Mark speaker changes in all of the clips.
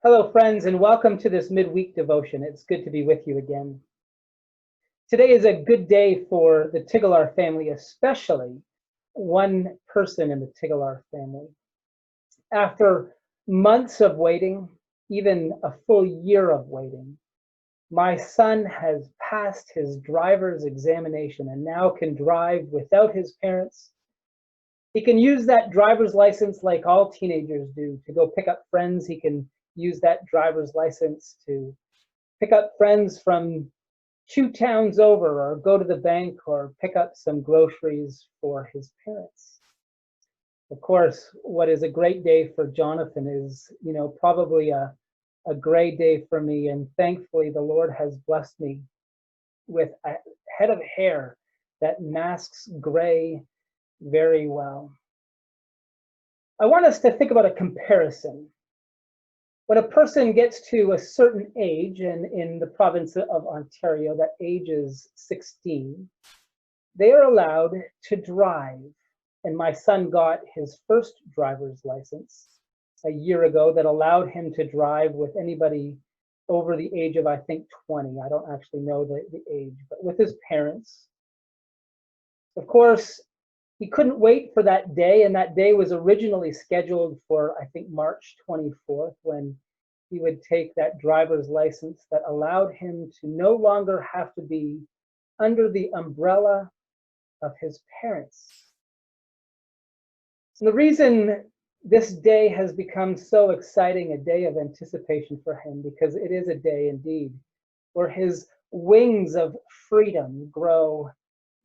Speaker 1: Hello, friends, and welcome to this midweek devotion. It's good to be with you again. Today is a good day for the Tigalar family, especially one person in the Tigalar family. After months of waiting, even a full year of waiting, my son has passed his driver's examination and now can drive without his parents. He can use that driver's license like all teenagers do to go pick up friends. He can use that driver's license to pick up friends from 2 towns over, or go to the bank, or pick up some groceries for his parents. Of course, what is a great day for Jonathan is, probably a great day for me. And thankfully, the Lord has blessed me with a head of hair that masks gray very well. I want us to think about a comparison. When a person gets to a certain age, and in the province of Ontario, that age is 16, they are allowed to drive. And my son got his first driver's license a year ago that allowed him to drive with anybody over the age of, I think, 20. I don't actually know the age, but with his parents. Of course, he couldn't wait for that day, and that day was originally scheduled for, I think, March 24th, when he would take that driver's license that allowed him to no longer have to be under the umbrella of his parents. And the reason this day has become so exciting, a day of anticipation for him, because it is a day indeed where his wings of freedom grow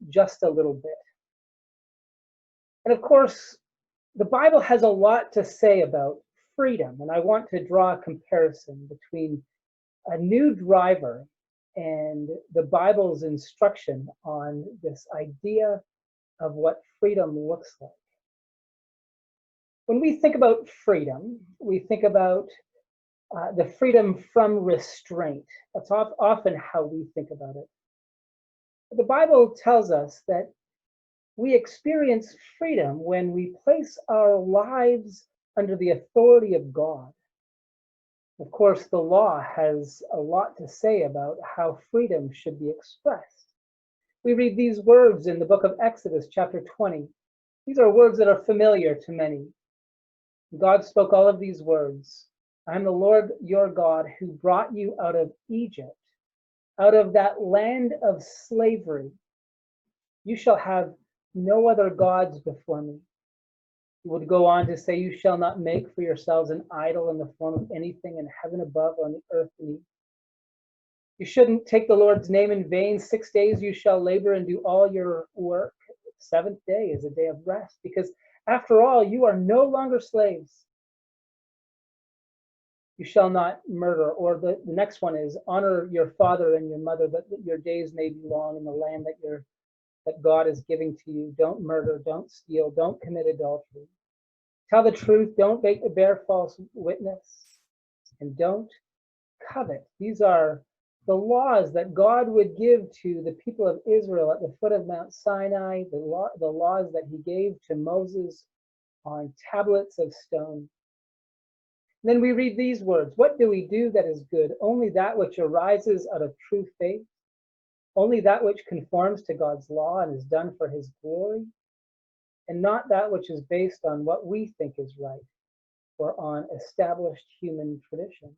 Speaker 1: just a little bit. And of course, the Bible has a lot to say about freedom, and I want to draw a comparison between a new driver and the Bible's instruction on this idea of what freedom looks like. When we think about freedom, we think about the freedom from restraint. That's often how we think about it. But the Bible tells us that we experience freedom when we place our lives under the authority of God. Of course, the law has a lot to say about how freedom should be expressed. We read these words in the book of Exodus, chapter 20. These are words that are familiar to many. God spoke all of these words. I am the Lord your God who brought you out of Egypt, out of that land of slavery. You shall have no other gods before me. He would go on to say, you shall not make for yourselves an idol in the form of anything in heaven above or on the earth beneath. You shouldn't take the Lord's name in vain. 6 days you shall labor and do all your work. The seventh day is a day of rest, because after all, you are no longer slaves. You shall not murder. Or the next one is, honor your father and your mother, that your days may be long in the land that God is giving to you. Don't murder, don't steal, don't commit adultery. Tell the truth, don't bear false witness, and don't covet. These are the laws that God would give to the people of Israel at the foot of Mount Sinai, the laws that he gave to Moses on tablets of stone. And then we read these words, what do we do that is good? Only that which arises out of true faith, only that which conforms to God's law and is done for his glory, and not that which is based on what we think is right or on established human tradition.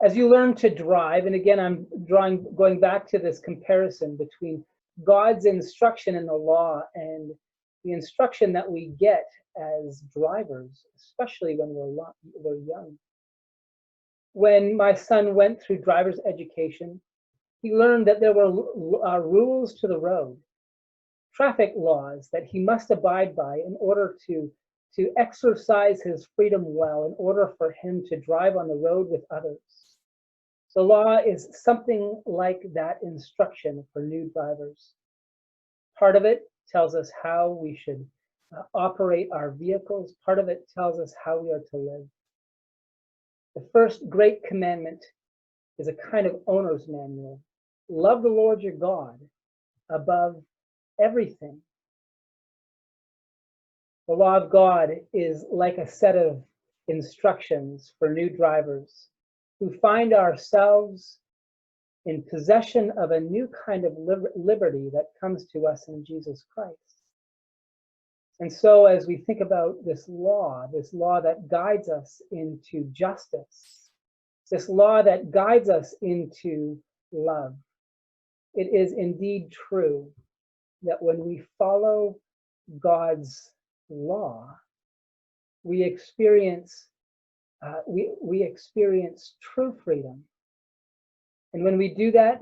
Speaker 1: As you learn to drive, and again, I'm going back to this comparison between God's instruction in the law and the instruction that we get as drivers, especially when we're young. When my son went through driver's education, he learned that there were rules to the road, traffic laws that he must abide by in order to exercise his freedom well, in order for him to drive on the road with others. The law is something like that instruction for new drivers. Part of it tells us how we should operate our vehicles. Part of it tells us how we are to live. The first great commandment is a kind of owner's manual. Love the Lord your God above everything. The law of God is like a set of instructions for new drivers who find ourselves in possession of a new kind of liberty that comes to us in Jesus Christ. And so as we think about this law that guides us into justice, this law that guides us into love, it is indeed true that when we follow God's law, we experience true freedom. And when we do that,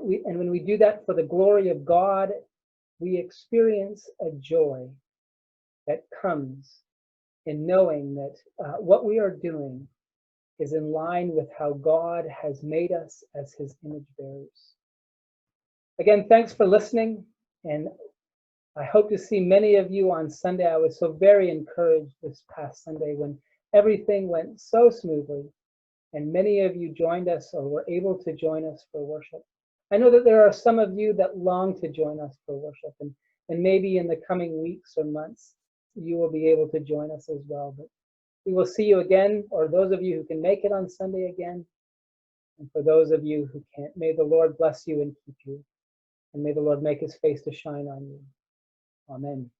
Speaker 1: for the glory of God, we experience a joy that comes in knowing that what we are doing is in line with how God has made us as his image bearers. Again, thanks for listening, and I hope to see many of you on Sunday. I was so very encouraged this past Sunday when everything went so smoothly, and many of you joined us or were able to join us for worship. I know that there are some of you that long to join us for worship, and maybe in the coming weeks or months, you will be able to join us as well. But we will see you again, or those of you who can make it on Sunday again. And for those of you who can't, may the Lord bless you and keep you. And may the Lord make his face to shine on you. Amen.